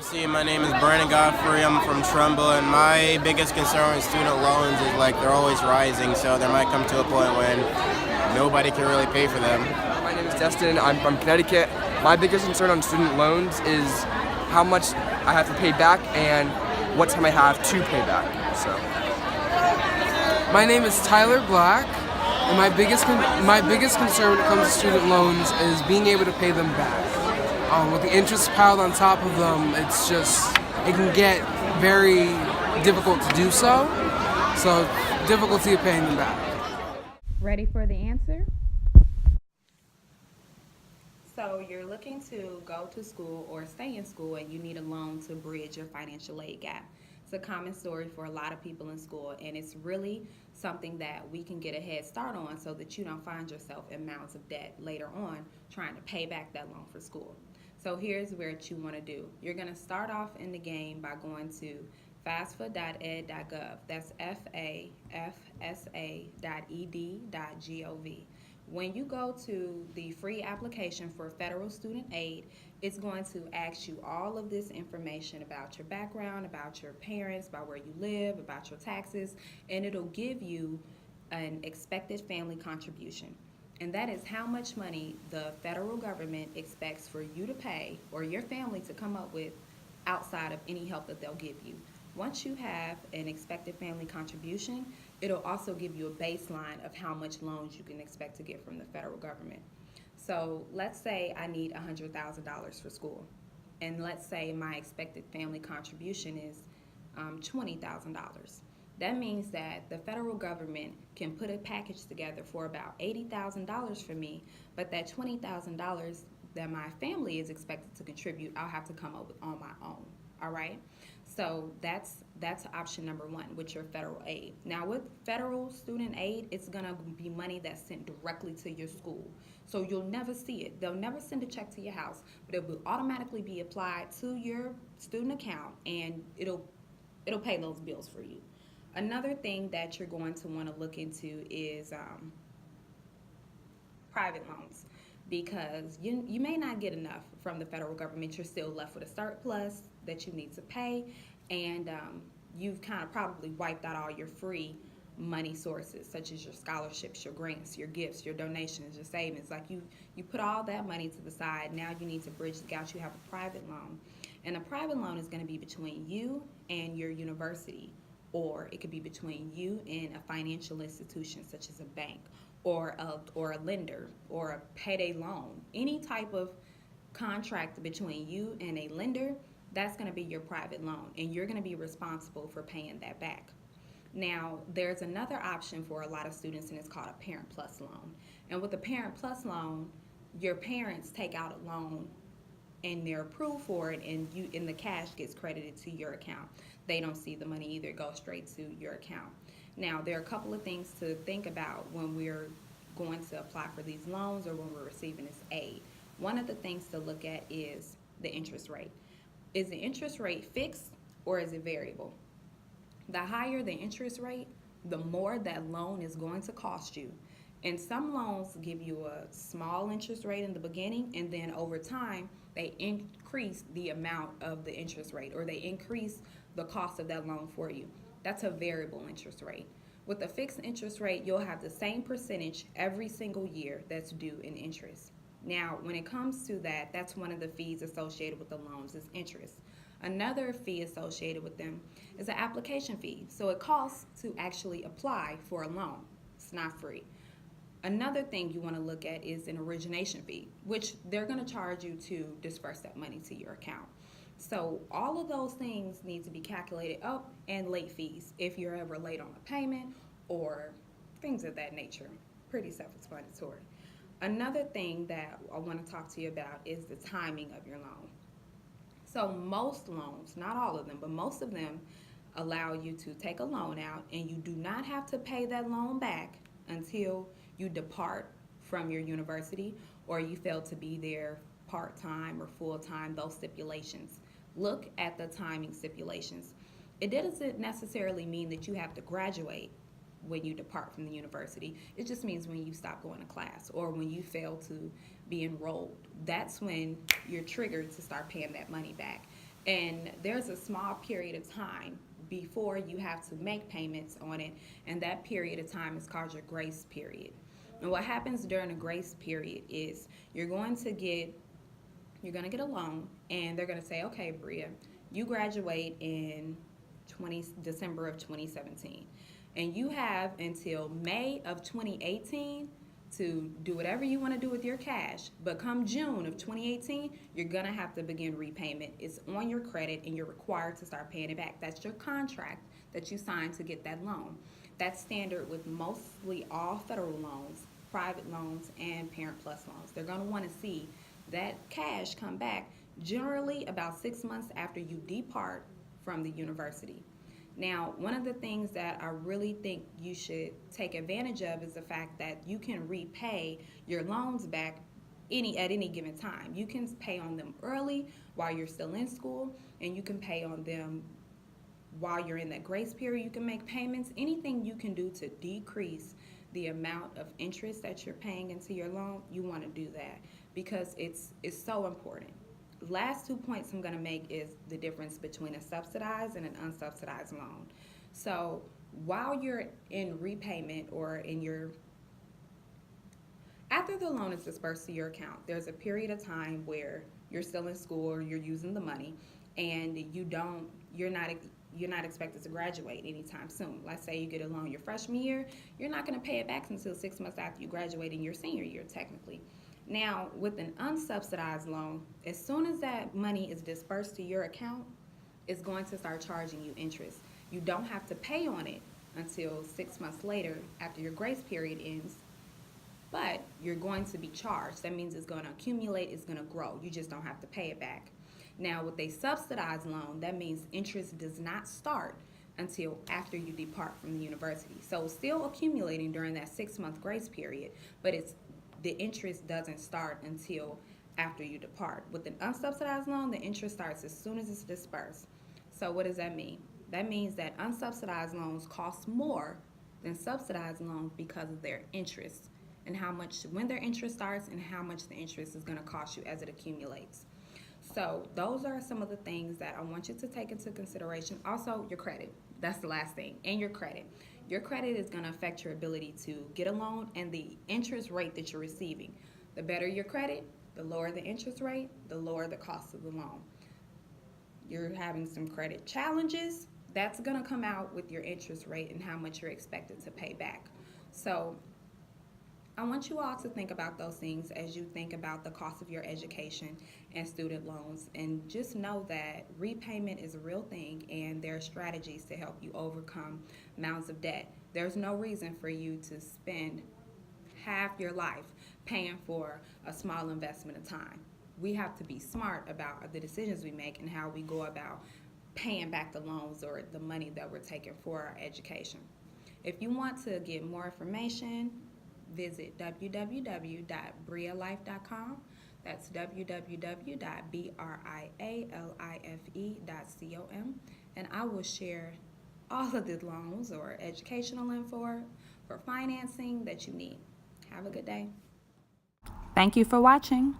See, my name is Brandon Godfrey. I'm from Trumbull, and my biggest concern with student loans is they're always rising, so there might come to a point when nobody can really pay for them. My name is Destin. I'm from Connecticut. My biggest concern on student loans is how much I have to pay back and what time I have to pay back. So, my name is Tyler Black, and my biggest concern when it comes to student loans is being able to pay them back. With the interest piled on top of them, it can get very difficult to do so. So, difficulty of paying them back. Ready for the answer? So you're looking to go to school or stay in school and you need a loan to bridge your financial aid gap. It's a common story for a lot of people in school, and it's really something that we can get a head start on so that you don't find yourself in mounds of debt later on trying to pay back that loan for school. So here's what you want to do. You're going to start off in the game by going to FAFSA.ed.gov. That's FAFSA.ed.gov. When you go to the free application for federal student aid, it's going to ask you all of this information about your background, about your parents, about where you live, about your taxes, and it'll give you an expected family contribution. And that is how much money the federal government expects for you to pay or your family to come up with outside of any help that they'll give you. Once you have an expected family contribution, it'll also give you a baseline of how much loans you can expect to get from the federal government. So let's say I need $100,000 for school, and let's say my expected family contribution is $20,000. That means that the federal government can put a package together for about $80,000 for me, but that $20,000 that my family is expected to contribute, I'll have to come up with on my own. All right? So that's option number one with your federal aid. Now with federal student aid, it's gonna be money that's sent directly to your school. So you'll never see it. They'll never send a check to your house, but it will automatically be applied to your student account, and it'll pay those bills for you. Another thing that you're going to want to look into is private loans, because you may not get enough from the federal government. You're still left with a surplus that you need to pay, and you've kind of probably wiped out all your free money sources, such as your scholarships, your grants, your gifts, your donations, your savings. Like you put all that money to the side. Now you need to bridge the gap. You have a private loan, and a private loan is going to be between you and your university, or it could be between you and a financial institution such as a bank or a lender or a payday loan. Any type of contract between you and a lender, that's going to be your private loan, and you're going to be responsible for paying that back. Now, there's another option for a lot of students, and it's called a Parent Plus loan. And with a Parent Plus loan, your parents take out a loan and they're approved for it, and the cash gets credited to your account. They don't see the money either, it goes straight to your account. Now, there are a couple of things to think about when we're going to apply for these loans or when we're receiving this aid. One of the things to look at is the interest rate. Is the interest rate fixed or is it variable? The higher the interest rate, the more that loan is going to cost you. And some loans give you a small interest rate in the beginning, and then over time, they increase the amount of the interest rate, or they increase the cost of that loan for you. That's a variable interest rate. With a fixed interest rate, you'll have the same percentage every single year that's due in interest. Now, when it comes to that, that's one of the fees associated with the loans is interest. Another fee associated with them is an application fee. So it costs to actually apply for a loan. It's not free. Another thing you want to look at is an origination fee, which they're going to charge you to disperse that money to your account. So all of those things need to be calculated up, and late fees if you're ever late on a payment or things of that nature. Pretty self-explanatory. Another thing that I want to talk to you about is the timing of your loan. So most loans, not all of them, but most of them allow you to take a loan out, and you do not have to pay that loan back until you depart from your university or you fail to be there part-time or full-time, those stipulations. Look at the timing stipulations. It doesn't necessarily mean that you have to graduate when you depart from the university. It just means when you stop going to class or when you fail to be enrolled. That's when you're triggered to start paying that money back. And there's a small period of time before you have to make payments on it, and that period of time is called your grace period. And what happens during the grace period is you're going to get a loan, and they're going to say, okay, Bria, you graduate in December of 2017, and you have until May of 2018 to do whatever you want to do with your cash. But come June of 2018, you're going to have to begin repayment. It's on your credit, and you're required to start paying it back. That's your contract that you signed to get that loan. That's standard with mostly all federal loans, private loans, and Parent Plus loans. They're going to want to see that cash come back generally about 6 months after you depart from the university. Now, one of the things that I really think you should take advantage of is the fact that you can repay your loans back at any given time. You can pay on them early while you're still in school, and you can pay on them while you're in that grace period. You can make payments. Anything you can do to decrease the amount of interest that you're paying into your loan, you want to do that, because it's so important. Last 2 points I'm going to make is the difference between a subsidized and an unsubsidized loan. So while you're in repayment or after the loan is dispersed to your account, there's a period of time where you're still in school or you're using the money, and you're not expected to graduate anytime soon. Let's say you get a loan your freshman year, you're not going to pay it back until 6 months after you graduate in your senior year, technically. Now, with an unsubsidized loan, as soon as that money is dispersed to your account, it's going to start charging you interest. You don't have to pay on it until 6 months later after your grace period ends, but you're going to be charged. That means it's going to accumulate, it's going to grow. You just don't have to pay it back. Now, with a subsidized loan, that means interest does not start until after you depart from the university. So it's still accumulating during that 6 month grace period, but the interest doesn't start until after you depart. With an unsubsidized loan, the interest starts as soon as it's dispersed. So what does that mean? That means that unsubsidized loans cost more than subsidized loans because of their interest and when their interest starts and how much the interest is going to cost you as it accumulates. So those are some of the things that I want you to take into consideration. Also, your credit. That's the last thing. And your credit. Your credit is going to affect your ability to get a loan and the interest rate that you're receiving. The better your credit, the lower the interest rate, the lower the cost of the loan. You're having some credit challenges, that's going to come out with your interest rate and how much you're expected to pay back. So I want you all to think about those things as you think about the cost of your education and student loans, and just know that repayment is a real thing, and there are strategies to help you overcome mounds of debt. There's no reason for you to spend half your life paying for a small investment of time. We have to be smart about the decisions we make and how we go about paying back the loans or the money that we're taking for our education. If you want to get more information, visit www.brialife.com. That's www.brialife.com, and I will share all of the loans or educational info for financing that you need. Have a good day. Thank you for watching.